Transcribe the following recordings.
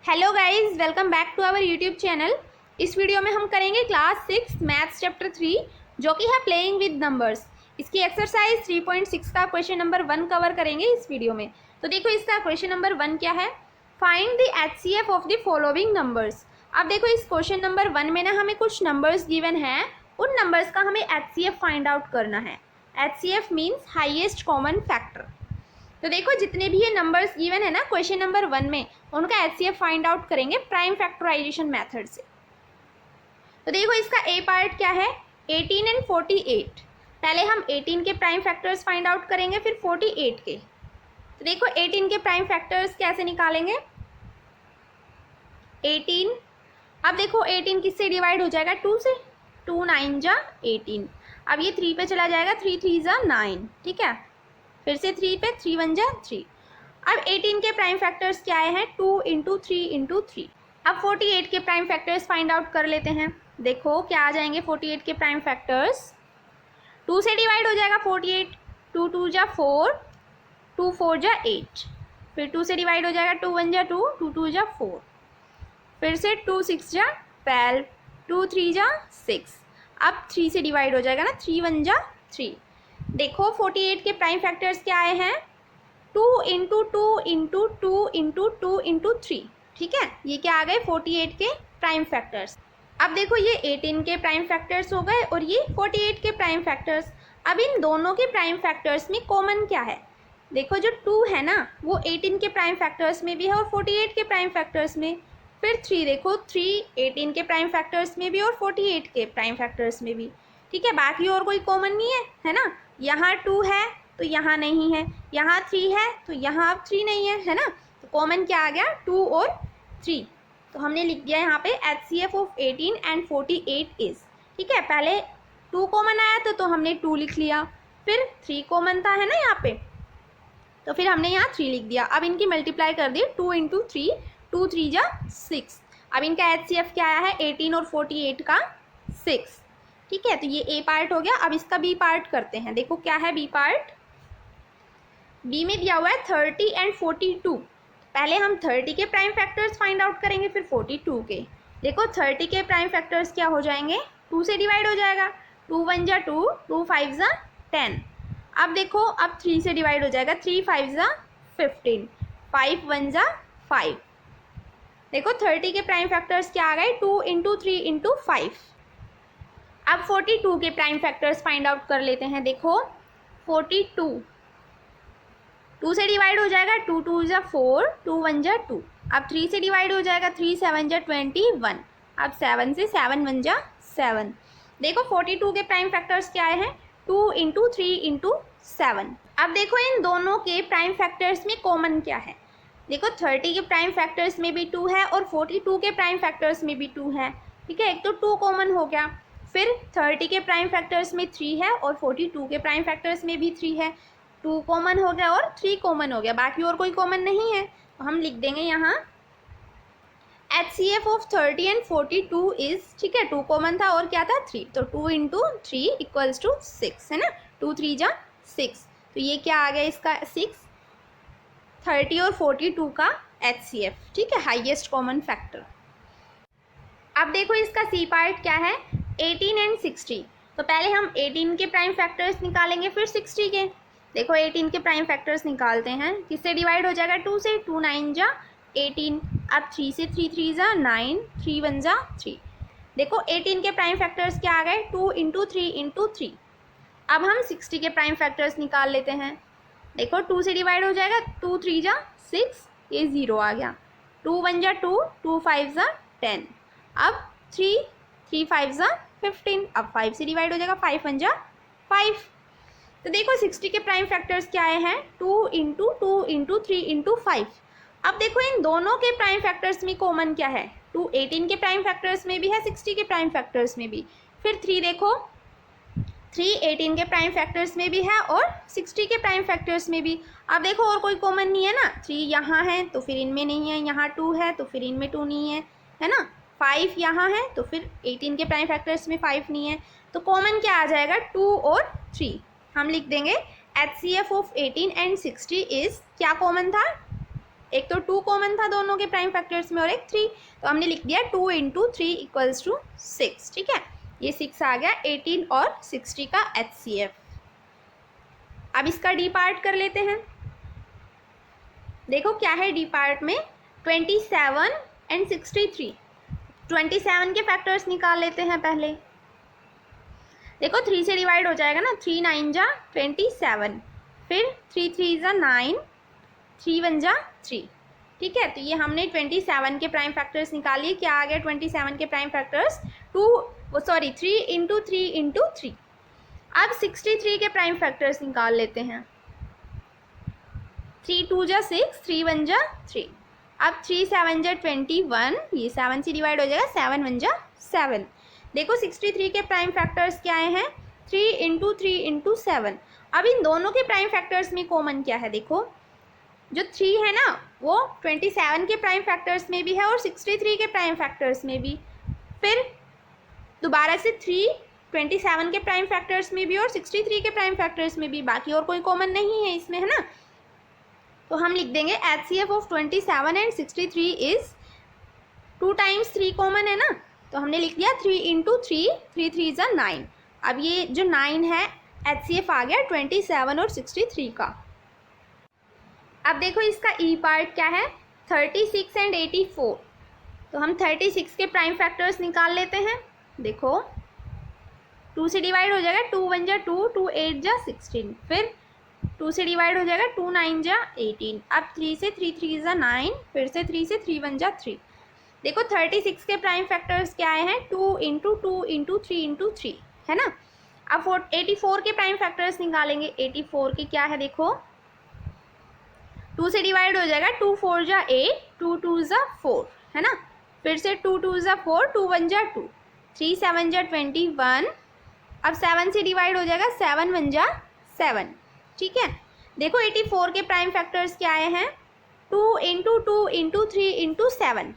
Hello guys, welcome back to our YouTube channel. इस video में हम करेंगे क्लास 6 मैथ्स चैप्टर 3 जो कि है प्लेइंग विद नंबर्स। इसकी एक्सरसाइज 3.6 का क्वेश्चन नंबर 1 कवर करेंगे इस वीडियो में। तो देखो इसका क्वेश्चन नंबर 1 क्या है, find the HCF of the following numbers. अब देखो इस क्वेश्चन नंबर 1 में ना हमें कुछ नंबर्स गिवन हैं, उन नंबर्स का हमें HCF फाइंड आउट करना है। HCF means highest common factor. तो देखो जितने भी ये नंबर्स गिवन है ना क्वेश्चन नंबर 1 में, उनका HCF फाइंड आउट करेंगे प्राइम फैक्टराइजेशन मेथड से। तो देखो इसका ए पार्ट क्या है, 18 एंड 48। पहले हम 18 के प्राइम फैक्टर्स फाइंड आउट करेंगे, फिर 48 के। तो देखो 18 के प्राइम फैक्टर्स कैसे निकालेंगे। 18, अब देखो 18 किससे डिवाइड हो जाएगा, 2 से। 2 9 जा 18। अब ये 3 पे चला जाएगा, 3 3 जा 9, ठीक है। फिर से 3 पे, 3 1 जा 3। अब 18 के प्राइम फैक्टर्स क्या आए हैं, 2 इंटू 3 इंटू 3। अब 48 के प्राइम फैक्टर्स फाइंड आउट कर लेते हैं। देखो क्या आ जाएंगे 48 के प्राइम फैक्टर्स, 2 से डिवाइड हो जाएगा 48, 2 2 जा 4, 2 4 जा 8। फिर 2 से डिवाइड हो जाएगा, 2 1 जा 2, 2 2 जा 4। फिर से 2 6 जा 12, 2 3 जा 6। अब 3 से डिवाइड हो जाएगा ना, 3 1 जा 3। देखो 48 के प्राइम फैक्टर्स क्या आए हैं, 2 इंटू 2 इंटू 2 इंटू 2 इंटू 3, ठीक है। ये क्या आ गए 48 के प्राइम फैक्टर्स। अब देखो ये 18 के प्राइम फैक्टर्स हो गए और ये 48 के प्राइम फैक्टर्स। अब इन दोनों के प्राइम फैक्टर्स में कॉमन क्या है, देखो जो 2 है ना वो 18 के प्राइम फैक्टर्स में भी है और 48 के प्राइम फैक्टर्स में। फिर 3 देखो, 3 18 के प्राइम फैक्टर्स में भी और 48 के प्राइम फैक्टर्स में भी, ठीक है। बाकी और कोई कॉमन नहीं है ना। यहाँ 2 है तो यहाँ नहीं है, यहाँ 3 है तो यहाँ अब 3 नहीं है ना। तो कॉमन क्या आ गया, 2 और 3। तो हमने लिख दिया यहाँ पे HCF ऑफ 18 एंड 48 इज, ठीक है। पहले 2 कॉमन आया तो हमने 2 लिख लिया, फिर 3 कॉमन था है ना यहाँ पे, तो फिर हमने यहाँ 3 लिख दिया। अब इनकी मल्टीप्लाई कर दी, 2 इंटू 3, 2 3 जा 6। अब इनका HCF क्या आया है, 18 और 48 का 6, ठीक है। तो ये ए पार्ट हो गया। अब इसका बी पार्ट करते हैं। देखो क्या है बी पार्ट, बी में दिया हुआ है 30 एंड 42। पहले हम 30 के प्राइम फैक्टर्स फाइंड आउट करेंगे, फिर 42 के। देखो 30 के प्राइम फैक्टर्स क्या हो जाएंगे, 2 से डिवाइड हो जाएगा, 2 1 जा 2, 2 5 जा 10। अब देखो अब 3 से डिवाइड हो जाएगा, 3 5 जा 15, 5 1 जा 5। देखो 30 के प्राइम फैक्टर्स क्या आ गए, 2 इंटू 3 इंटू 5। अब 42 के प्राइम फैक्टर्स फाइंड आउट कर लेते हैं। देखो 42, 2 से डिवाइड हो जाएगा, 2 2 जा 4, 2 1 जा 2। अब 3 से डिवाइड हो जाएगा, 3 7 जा 21। अब 7 से 7 1 जा 7। देखो 42 के प्राइम फैक्टर्स क्या आए हैं, 2 इंटू 3 इंटू 7। अब देखो इन दोनों के प्राइम फैक्टर्स में कॉमन क्या है। देखो 30 के प्राइम फैक्टर्स में भी 2 है और 42 के प्राइम फैक्टर्स में भी 2 है, ठीक है। एक तो 2 कॉमन हो गया, फिर 30 के प्राइम फैक्टर्स में 3 है और 42 के प्राइम फैक्टर्स में भी 3 है। 2 कॉमन हो गया और 3 कॉमन हो गया, बाकी और कोई कॉमन नहीं है। तो हम लिख देंगे यहाँ HCF ऑफ 30 एंड 42 इज, ठीक है। 2 कॉमन था और क्या था 3, तो 2 इंटू 3 इक्वल्स टू 6 है ना, 2 3 जा 6। तो ये क्या आ गया इसका 6, 30 और 42 का HCF, ठीक है, हाईएस्ट कॉमन फैक्टर। अब देखो इसका सी पार्ट क्या है, 18 एंड 60। तो पहले हम 18 के प्राइम फैक्टर्स निकालेंगे, फिर 60 के। देखो 18 के प्राइम फैक्टर्स निकालते हैं, किससे डिवाइड हो जाएगा, 2 से, 2 9 जा 18। अब 3 से, 3 3 जा 9, 3 1 जा 3। देखो 18 के प्राइम फैक्टर्स क्या आ गए, 2 इंटू 3 इंटू 3। अब हम 60 के प्राइम फैक्टर्स निकाल लेते हैं। देखो 2 से डिवाइड हो जाएगा, 2 3 जा 6, ये 0 आ गया, 2 1 जा 2, 2 5 जा 10। अब 3 3 5 जा 15। अब 5 से डिवाइड हो जाएगा, 5 1 जा 5। तो देखो 60 के प्राइम फैक्टर्स क्या आए हैं, 2 इंटू 2 इंटू 3 इंटू 5। अब देखो इन दोनों के प्राइम फैक्टर्स में कॉमन क्या है, 2 18 के प्राइम फैक्टर्स में भी है, 60 के प्राइम फैक्टर्स में भी। फिर 3 देखो, 3 18 के प्राइम फैक्टर्स में भी है और 60 के प्राइम फैक्टर्स में भी। अब देखो और कोई कॉमन नहीं है ना, 3 यहाँ है तो फिर इनमें नहीं है, यहाँ 2 है तो फिर इनमें 2 नहीं है ना। 5 यहाँ है तो फिर 18 के प्राइम फैक्टर्स में 5 नहीं है। तो कॉमन क्या आ जाएगा, 2 और 3। हम लिख देंगे HCF ऑफ 18 एंड 60 इज, क्या कॉमन था, एक तो 2 कॉमन था दोनों के प्राइम फैक्टर्स में और एक 3, तो हमने लिख दिया 2 × 3 इक्वल्स टू 6। ठीक है, ये 6 आ गया 18 और 60 का HCF। अब इसका डी पार्ट कर लेते हैं। देखो क्या है डी पार्ट में, 27 एंड 63। 27 के फैक्टर्स निकाल लेते हैं पहले। देखो 3 से डिवाइड हो जाएगा ना, 3 9 जा 27, फिर 3 3 जा 9, 3 1 जा 3। ठीक है, तो ये हमने 27 के प्राइम फैक्टर्स निकालिए। क्या आ गया 27 के प्राइम फैक्टर्स, 3 × 3 × 3। अब 63 के प्राइम फैक्टर्स निकाल लेते हैं। 3 2 जा 6, 3 1 जा 3। अब 3 7 जा 21, ये 7 से डिवाइड हो जाएगा, 7 1 जा 7। देखो 63 के प्राइम फैक्टर्स क्या आए हैं, 3 × 3 × 7। अब इन दोनों के प्राइम फैक्टर्स में कॉमन क्या है, देखो जो 3 है ना वो 27 के प्राइम फैक्टर्स में भी है और 63 के प्राइम फैक्टर्स में भी। फिर दोबारा से 3 27 के प्राइम फैक्टर्स में भी और 63 के प्राइम फैक्टर्स में भी, बाकी और कोई कॉमन नहीं है इसमें, है ना। तो हम लिख देंगे HCF of 27 and 63 is 2 times 3 common है ना, तो हमने लिख दिया 3 × 3, 3 3 जा 9। अब ये जो 9 है HCF आ गया 27 और 63 का। अब देखो इसका ई पार्ट क्या है, 36 एंड 84। तो हम 36 के प्राइम फैक्टर्स निकाल लेते हैं। देखो 2 से डिवाइड हो जाएगा, 2 1 जा 2, 2 8 जा 16, फिर 2 से डिवाइड हो जाएगा, 2 9 जा 18। अब 3 से 3 3 जा 9, फिर से 3 से 3 1 जा 3। देखो 36 के प्राइम फैक्टर्स क्या आए हैं, 2 × 2 × 3 × 3, है ना। अब 84 के प्राइम फैक्टर्स निकालेंगे। 84 के क्या है, देखो 2 से डिवाइड हो जाएगा, 2 4 जा 8, 2 2 जा 4, है ना। फिर से 2 2 जा 4, 2 1 जा 2, 3 7 जा 21। अब 7 से डिवाइड हो जाएगा, 7 1 जा 7। ठीक है, देखो 84 के प्राइम फैक्टर्स क्या आए हैं, 2 × 2 × 3 × 7।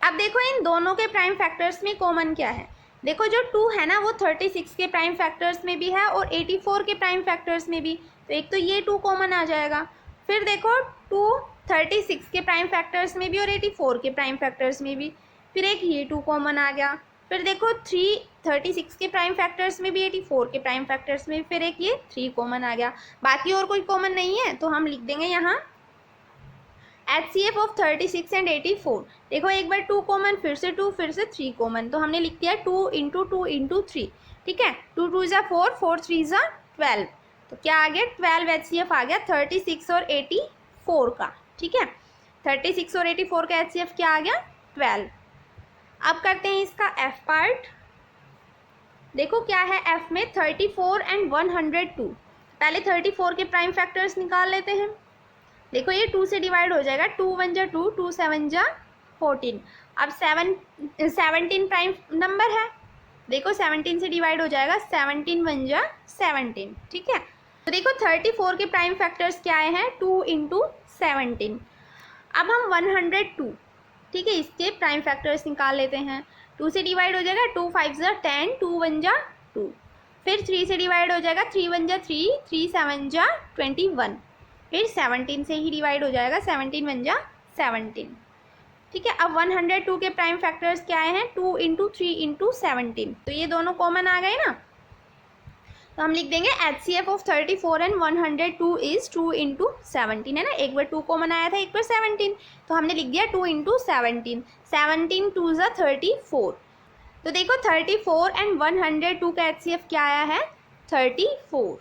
अब देखो इन दोनों के प्राइम फैक्टर्स में कॉमन क्या है। देखो जो 2 है ना वो 36 के प्राइम फैक्टर्स में भी है और 84 के प्राइम फैक्टर्स में भी, तो एक तो ये 2 कॉमन आ जाएगा। फिर देखो 2 36 के प्राइम फैक्टर्स में भी और 84 के प्राइम फैक्टर्स में भी, फिर एक ये 2 कॉमन आ गया। फिर देखो 3 36 के प्राइम फैक्टर्स में भी, 84 के प्राइम फैक्टर्स में, फिर एक ये 3 कॉमन आ गया। बाकी और कोई कॉमन नहीं है, तो हम लिख देंगे यहाँ HCF ऑफ 36 एंड 84। देखो एक बार 2 कॉमन, फिर से 2, फिर से 3 कॉमन, तो हमने लिख दिया 2 × 2 × 3। ठीक है, 2 2 जा 4, 4 3 जा 12। तो क्या आ गया 12 HCF आ गया 36 और 84 का। ठीक है, 36 और 84 का HCF क्या आ गया 12। अब करते हैं इसका F पार्ट। देखो क्या है F में, 34 एंड 102। पहले 34 के प्राइम फैक्टर्स निकाल लेते हैं। देखो ये 2 से डिवाइड हो जाएगा, 2 1 जा 2, 2 7 जा 14। अब 17 प्राइम नंबर है। देखो 17 से डिवाइड हो जाएगा, 17 1 जा 17। ठीक है, तो देखो 34 के प्राइम फैक्टर्स क्या आए हैं, 2 × 17। अब हम 102, ठीक है, इसके प्राइम फैक्टर्स निकाल लेते हैं। 2 से डिवाइड हो जाएगा, 2 5 जा 10, 2 1 जा 2। फिर 3 से डिवाइड हो जाएगा, 3 1 जा 3, 3 7 जा 21। फिर 17 से ही डिवाइड हो जाएगा, 17 1 जा 17। ठीक है, अब 102 के प्राइम फैक्टर्स क्या आए हैं, 2 × 3 × 17। तो ये दोनों कॉमन आ गए ना, तो हम लिख देंगे HCF ऑफ 34 एंड 102 इज 2 × 17, है ना। एक बार 2 कॉमन आया था, एक बार 17, तो हमने लिख दिया 2 × 17। 17 2 जा 34। तो देखो 34 एंड 102 का HCF क्या आया है 34।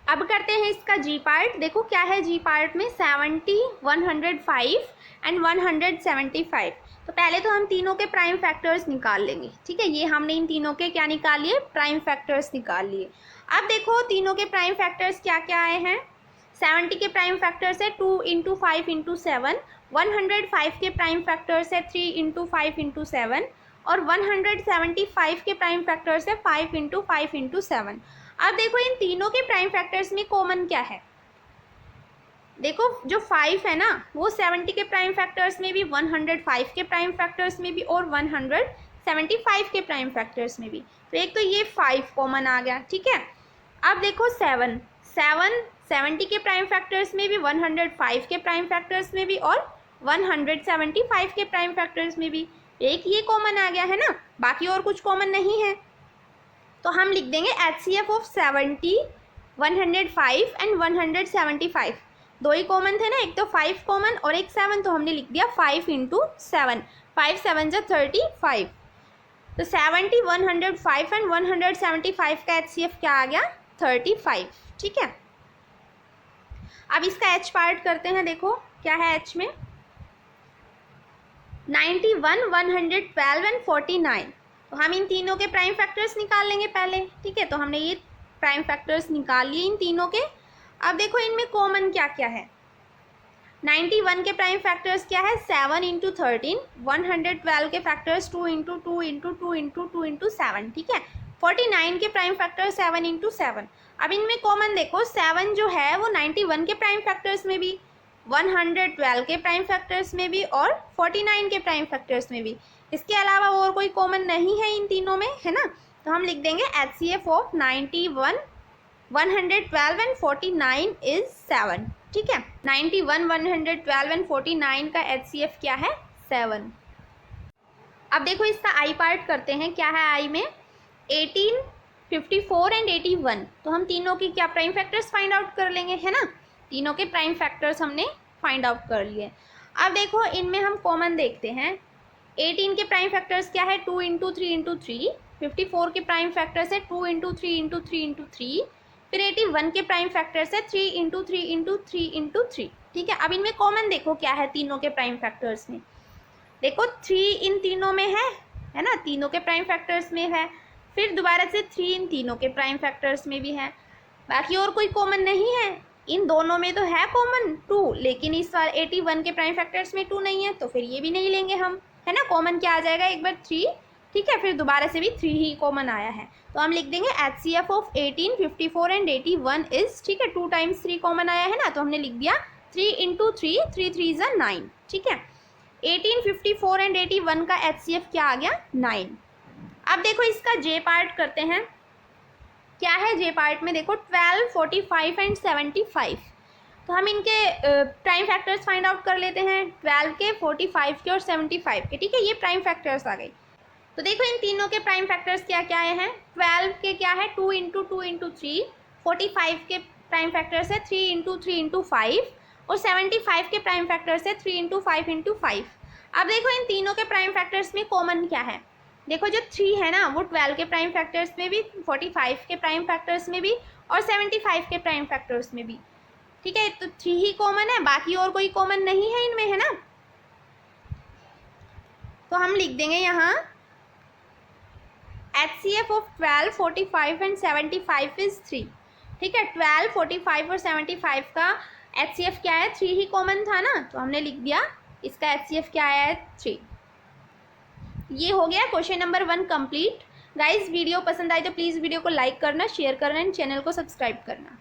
अब करते हैं इसका G पार्ट। देखो क्या है G पार्ट में, 70 105 एंड 175। तो पहले तो हम तीनों के प्राइम फैक्टर्स निकाल लेंगे। ठीक है, ये हमने इन तीनों के क्या निकाल लिए, प्राइम फैक्टर्स निकाल लिए। अब देखो तीनों के प्राइम फैक्टर्स क्या क्या आए हैं। 70 के प्राइम फैक्टर्स है 2 × 5 × 7। 105 के प्राइम फैक्टर्स है 3 × 5 × 7 और 175 के प्राइम फैक्टर्स है 5 × 5 × 7। अब देखो इन तीनों के प्राइम फैक्टर्स में कॉमन क्या है। देखो जो 5 है ना वो 70 के प्राइम फैक्टर्स में भी, 105 के प्राइम फैक्टर्स में भी और 175 के प्राइम फैक्टर्स में भी। तो एक तो ये 5 कॉमन आ गया। ठीक है, अब देखो 7 70 के प्राइम फैक्टर्स में भी, 105 के प्राइम फैक्टर्स में भी और 175 के प्राइम फैक्टर्स में भी। एक ये कॉमन आ गया है ना, बाकी और कुछ कॉमन नहीं है। तो हम लिख देंगे HCF ऑफ 70, 105 एंड 175। दो ही कॉमन थे ना, एक तो 5 कॉमन और एक 7, तो हमने लिख दिया 5 इंटू 7, 5 7 जा 35। तो 70, 105 एंड 175 का HCF क्या आ गया? 35। ठीक है, अब इसका H पार्ट करते हैं। देखो क्या है H में, 91, 112 एंड 49। तो हम इन तीनों के प्राइम फैक्टर्स निकाल लेंगे पहले। ठीक है, तो हमने ये प्राइम फैक्टर्स निकाल लिए इन तीनों के। अब देखो इनमें कॉमन क्या क्या है। 91 के प्राइम फैक्टर्स क्या है? 7 इंटू 13। 112 के factors 2 into 2 into 2 into 2 into 7। ठीक है, 49 के प्राइम फैक्टर 7 इंटू 7। अब इनमें कॉमन देखो, 7 जो है वो 91 के प्राइम फैक्टर्स में भी, 112 के प्राइम फैक्टर्स में भी और 49 के प्राइम फैक्टर्स में भी। इसके अलावा और कोई कॉमन नहीं है इन तीनों में, है ना। तो हम लिख देंगे HCF ऑफ 91, 112 एंड 49 इज 7। ठीक है, 91, 112 एंड 49 का HCF क्या है? 7। अब देखो इसका I पार्ट करते हैं। क्या है I में? 18, 54 एंड 81। तो हम तीनों की क्या प्राइम फैक्टर्स फाइंड आउट कर लेंगे, है ना। तीनों के प्राइम फैक्टर्स हमने फाइंड आउट कर लिए। अब देखो इनमें हम कॉमन देखते हैं। 18 के प्राइम फैक्टर्स क्या है? 2 इंटू 3 इंटू 3। 54 के प्राइम फैक्टर्स है 2 इंटू 3 इंटू 3 इंटू 3। फिर 81 के प्राइम फैक्टर्स है 3 इंटू 3 इंटू 3 इंटू 3। ठीक है, अब इनमें कॉमन देखो क्या है तीनों के प्राइम फैक्टर्स में। देखो 3 इन तीनों में है ना, तीनों के प्राइम फैक्टर्स में है। फिर दोबारा से 3 इन तीनों के प्राइम फैक्टर्स में भी है। बाकी और कोई कॉमन नहीं है। इन दोनों में तो है कॉमन 2, लेकिन इस बार 81 के प्राइम फैक्टर्स में 2 नहीं है, तो फिर ये भी नहीं लेंगे हम, है ना। कॉमन क्या आ जाएगा? एक बार 3। ठीक है, फिर दोबारा से भी 3 ही कॉमन आया है, तो हम लिख देंगे HCF ऑफ 18, 54 एंड 81 इज, ठीक है, 2 टाइम्स 3 कॉमन आया है ना, तो हमने लिख दिया 3 इंटू 3, 3 3 इज 9। ठीक है, 18, 54 एंड 81 का HCF क्या आ गया? 9। अब देखो इसका J पार्ट करते हैं। क्या है J पार्ट में? देखो 12, 45 एंड 75। तो हम इनके प्राइम फैक्टर्स फाइंड आउट कर लेते हैं। 12 के, 45 के और 75 के। ठीक है, ये प्राइम फैक्टर्स आ गई। तो देखो इन तीनों के प्राइम फैक्टर्स क्या क्या आए हैं। 12 के क्या है? 2 इंटू 2 इंटू 3। 45 के प्राइम फैक्टर्स है 3 इंटू 3 इंटू 5 और 75 के प्राइम फैक्टर्स है 3 इंटू 5 इंटू 5। अब देखो इन तीनों के प्राइम फैक्टर्स में कॉमन क्या है। देखो जो 3 है ना, वो 12 के प्राइम फैक्टर्स में भी, 45 के प्राइम फैक्टर्स में भी और 75 के प्राइम फैक्टर्स में भी। ठीक है, तो 3 ही कॉमन है, बाकी और कोई कॉमन नहीं है इनमें, है ना। तो हम लिख देंगे यहाँ HCF ऑफ 12, 45 एंड 75 इज 3। ठीक है, 12, 45 और 75 का HCF क्या है? 3 ही कॉमन था ना, तो हमने लिख दिया इसका HCF क्या आया है? 3। ये हो गया question number 1 complete. Guys video पसंद आए तो प्लीज़ वीडियो को लाइक करना, शेयर करना एंड चैनल को सब्सक्राइब करना।